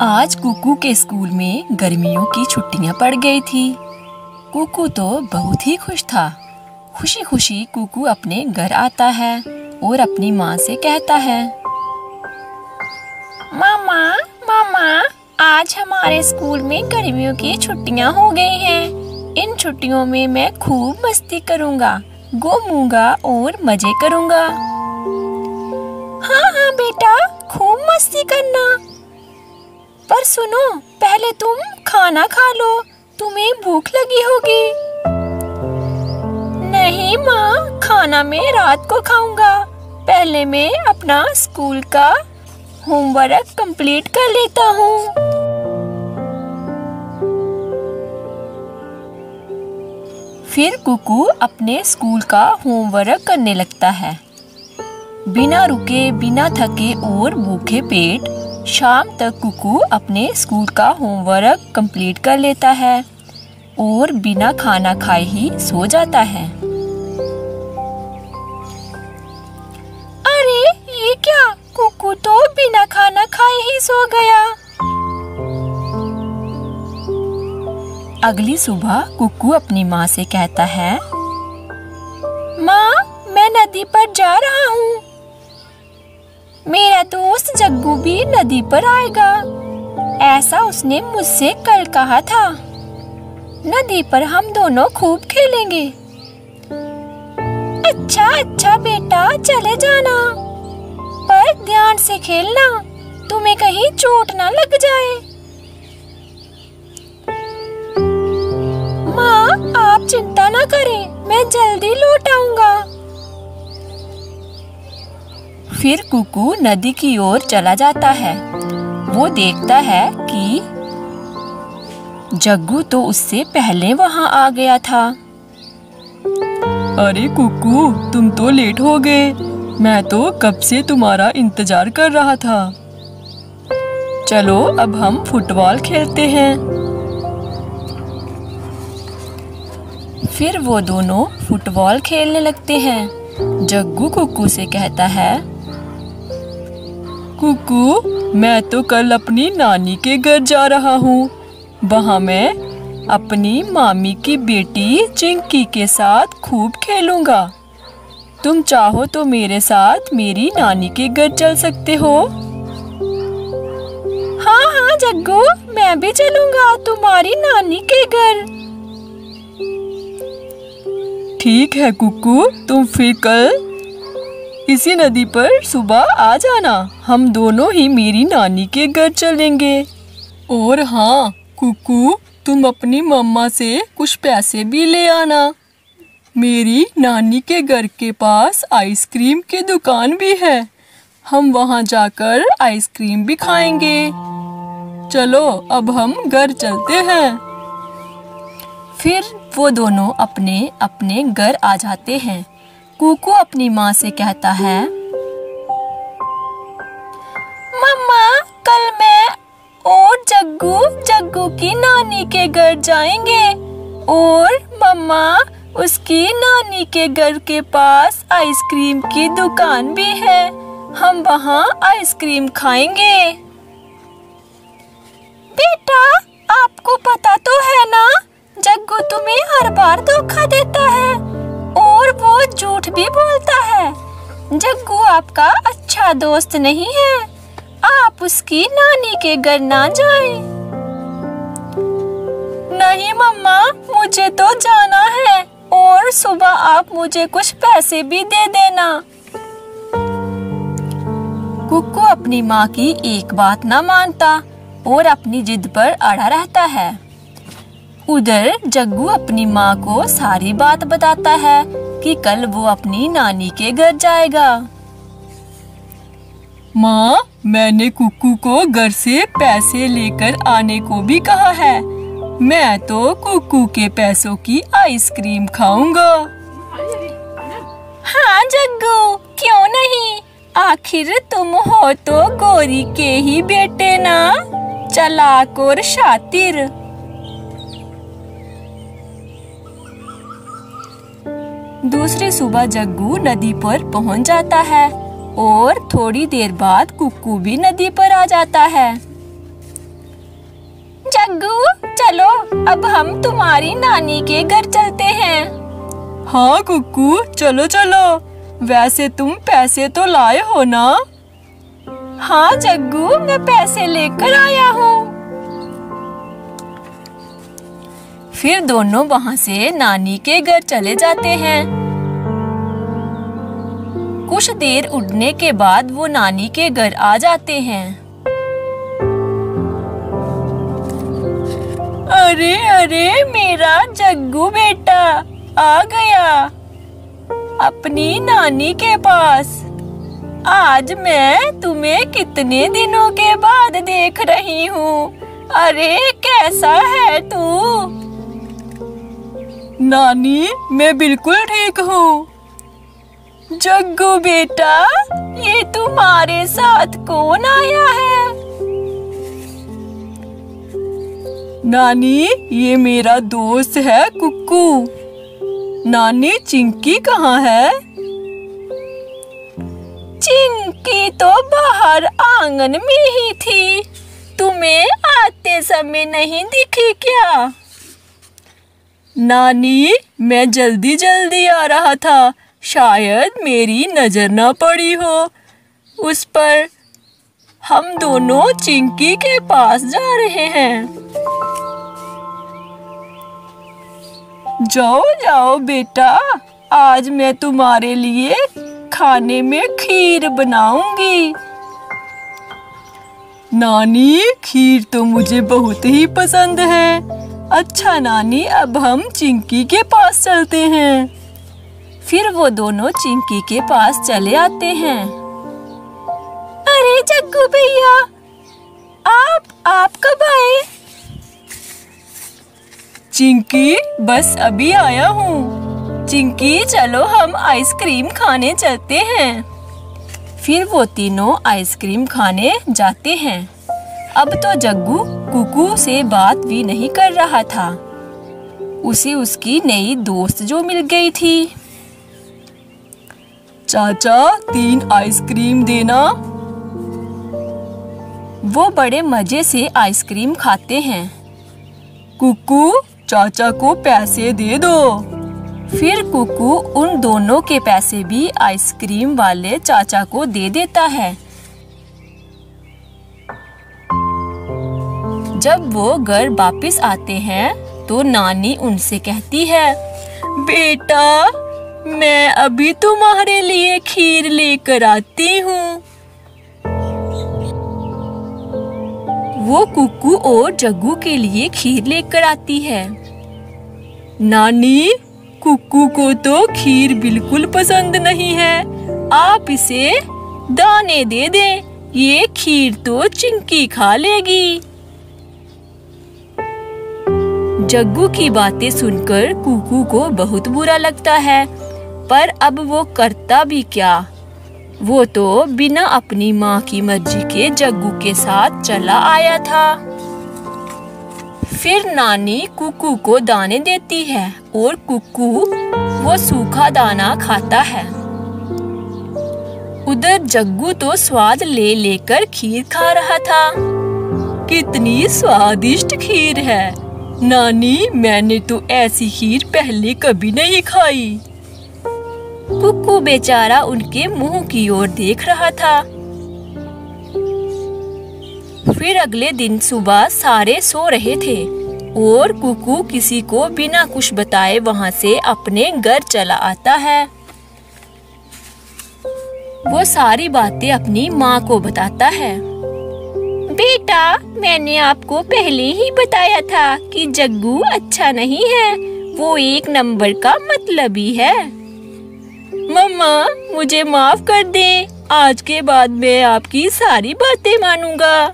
आज कुकू के स्कूल में गर्मियों की छुट्टियां पड़ गई थी। कुकू तो बहुत ही खुश था। खुशी खुशी कुकू अपने घर आता है और अपनी माँ से कहता है, मामा मामा, आज हमारे स्कूल में गर्मियों की छुट्टियां हो गई हैं। इन छुट्टियों में मैं खूब मस्ती करूँगा, घूमूंगा और मजे करूँगा। हाँ हाँ बेटा, खूब मस्ती करना। पर सुनो, पहले तुम खाना खा लो, तुम्हें भूख लगी होगी। नहीं माँ, खाना मैं रात को खाऊंगा। पहले मैं अपना स्कूल का होमवर्क कंप्लीट कर लेता हूँ। फिर कुकू अपने स्कूल का होमवर्क करने लगता है। बिना रुके, बिना थके और भूखे पेट शाम तक कुकू अपने स्कूल का होमवर्क कंप्लीट कर लेता है और बिना खाना खाए ही सो जाता है। अरे ये क्या, कुकू तो बिना खाना खाए ही सो गया। अगली सुबह कुकू अपनी माँ से कहता है, माँ, मैं नदी पर जा रहा हूँ। मेरा दोस्त जग्गू भी नदी पर आएगा, ऐसा उसने मुझसे कल कहा था। नदी पर हम दोनों खूब खेलेंगे। अच्छा अच्छा बेटा, चले जाना, पर ध्यान से खेलना, तुम्हें कहीं चोट ना लग जाए। माँ, आप चिंता ना करें, मैं जल्दी लौट आऊंगा। फिर कुकू नदी की ओर चला जाता है। वो देखता है कि जग्गू तो उससे पहले वहां आ गया था। अरे कुकू, तुम तो लेट हो गए। मैं तो कब से तुम्हारा इंतजार कर रहा था। चलो अब हम फुटबॉल खेलते हैं। फिर वो दोनों फुटबॉल खेलने लगते हैं। जग्गू कुकू से कहता है, कुकू, मैं तो कल अपनी नानी के घर जा रहा हूँ। वहाँ मैं अपनी मामी की बेटी चिंकी के साथ खूब खेलूंगा। तुम चाहो तो मेरे साथ मेरी नानी के घर चल सकते हो। हाँ हाँ जग्गू, मैं भी चलूंगा तुम्हारी नानी के घर। ठीक है कुकू, तुम फिर कल इसी नदी पर सुबह आ जाना। हम दोनों ही मेरी नानी के घर चलेंगे। और हाँ कुकू, तुम अपनी मम्मा से कुछ पैसे भी ले आना। मेरी नानी के घर के पास आइसक्रीम की दुकान भी है। हम वहाँ जाकर आइसक्रीम भी खाएंगे। चलो अब हम घर चलते हैं। फिर वो दोनों अपने अपने घर आ जाते हैं। कुकू अपनी माँ से कहता है, मम्मा, कल मैं और जग्गू की नानी के घर जाएंगे और मम्मा, उसकी नानी के घर के पास आइसक्रीम की दुकान भी है। हम वहाँ आइसक्रीम खाएंगे। बेटा, आपको पता तो है ना, जग्गू तुम्हें हर बार धोखा देता है और वो झूठ भी बोलता है। जग्गू आपका अच्छा दोस्त नहीं है। आप उसकी नानी के घर ना जाएं। नहीं मम्मा, मुझे तो जाना है और सुबह आप मुझे कुछ पैसे भी दे देना। कुकू अपनी माँ की एक बात ना मानता और अपनी जिद पर अड़ा रहता है। उधर जग्गू अपनी माँ को सारी बात बताता है कि कल वो अपनी नानी के घर जाएगा। माँ, मैंने कुकू को घर से पैसे लेकर आने को भी कहा है। मैं तो कुकू के पैसों की आइसक्रीम खाऊंगा। हाँ जग्गू, क्यों नहीं, आखिर तुम हो तो गौरी के ही बेटे ना, चालाक और शातिर। दूसरी सुबह जग्गू नदी पर पहुंच जाता है और थोड़ी देर बाद कुक्कू भी नदी पर आ जाता है। जग्गू, चलो अब हम तुम्हारी नानी के घर चलते हैं। हाँ कुकू, चलो चलो। वैसे तुम पैसे तो लाए हो ना? हाँ जग्गू, मैं पैसे लेकर आया हूँ। फिर दोनों वहाँ से नानी के घर चले जाते हैं। कुछ देर उड़ने के बाद वो नानी के घर आ जाते हैं। अरे अरे, मेरा जग्गू बेटा आ गया अपनी नानी के पास। आज मैं तुम्हें कितने दिनों के बाद देख रही हूँ। अरे कैसा है तू? नानी, मैं बिल्कुल ठीक हूँ। जग्गू बेटा, ये तुम्हारे साथ कौन आया है? नानी, ये मेरा दोस्त है कुक्कू। नानी, चिंकी कहाँ है? चिंकी तो बाहर आंगन में ही थी। तुम्हें आते समय नहीं दिखी क्या? नानी, मैं जल्दी जल्दी आ रहा था। शायद मेरी नजर ना पड़ी हो उस पर। हम दोनों चिंकी के पास जा रहे हैं। जाओ जाओ बेटा, आज मैं तुम्हारे लिए खाने में खीर बनाऊंगी। नानी, खीर तो मुझे बहुत ही पसंद है। अच्छा नानी, अब हम चिंकी के पास चलते हैं। फिर वो दोनों चिंकी के पास चले आते हैं। अरे जग्गू भैया, आप कब आए? चिंकी, बस अभी आया हूँ। चिंकी, चलो हम आइसक्रीम खाने चलते हैं। फिर वो तीनों आइसक्रीम खाने जाते हैं। अब तो जग्गू कुकू से बात भी नहीं कर रहा था। उसे उसकी नई दोस्त जो मिल गई थी। चाचा, 3 आइसक्रीम देना। वो बड़े मजे से आइसक्रीम खाते हैं। कुकू, चाचा को पैसे दे दो। फिर कुकू उन दोनों के पैसे भी आइसक्रीम वाले चाचा को दे देता है। जब वो घर वापस आते हैं तो नानी उनसे कहती है, बेटा, मैं अभी तुम्हारे लिए खीर लेकर आती हूँ। वो कुकू और जग्गू के लिए खीर लेकर आती है। नानी, कुकू को तो खीर बिल्कुल पसंद नहीं है। आप इसे दाने दे दें। ये खीर तो चिंकी खा लेगी। जग्गू की बातें सुनकर कुकू को बहुत बुरा लगता है, पर अब वो करता भी क्या। वो तो बिना अपनी माँ की मर्जी के जग्गू के साथ चला आया था। फिर नानी कुकू को दाने देती है और कुकू वो सूखा दाना खाता है। उधर जग्गू तो स्वाद ले लेकर खीर खा रहा था। कितनी स्वादिष्ट खीर है। नानी, मैंने तो ऐसी खीर पहले कभी नहीं खाई। कुकू बेचारा उनके मुंह की ओर देख रहा था। फिर अगले दिन सुबह सारे सो रहे थे और कुकू किसी को बिना कुछ बताए वहां से अपने घर चला आता है। वो सारी बातें अपनी माँ को बताता है। बेटा, मैंने आपको पहले ही बताया था कि जग्गू अच्छा नहीं है। वो 1 नंबर का मतलबी है। मम्मा, मुझे माफ कर दे। आज के बाद मैं आपकी सारी बातें मानूंगा।